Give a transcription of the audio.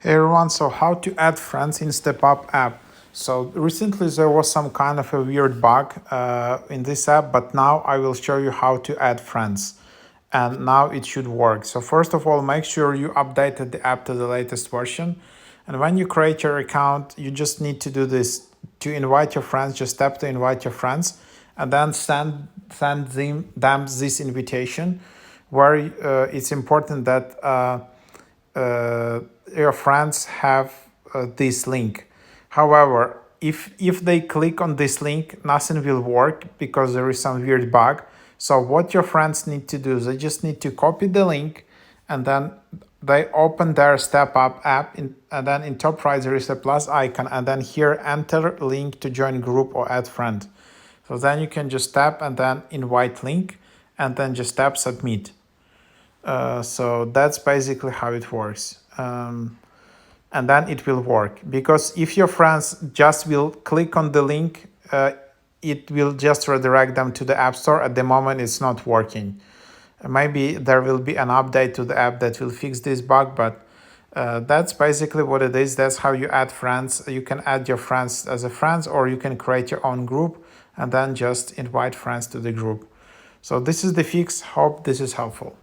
Hey everyone, so how to add friends in StepUp app. So recently there was some kind of a weird bug in this app, but now I will show you how to add friends. And now it should work. So first of all, make sure you updated the app to the latest version. And when you create your account, you just need to do this to invite your friends. Just tap to invite your friends and then send them this invitation where it's important that your friends have this link. However, if they click on this link, nothing will work because there is some weird bug. So what your friends need to do, they just need to copy the link and then they open their StepUp app and then in top right there is a plus icon and then here enter link to join group or add friend. So then you can just tap and then invite link and then just tap submit. So that's basically how it works. And then it will work, because if your friends just will click on the link, it will just redirect them to the App Store. At the moment it's not working. Maybe there will be an update to the app that will fix this bug, but that's basically what it is. That's how you add friends. You can add your friends as a friends, or you can create your own group and then just invite friends to the group. So this is the fix. Hope this is helpful.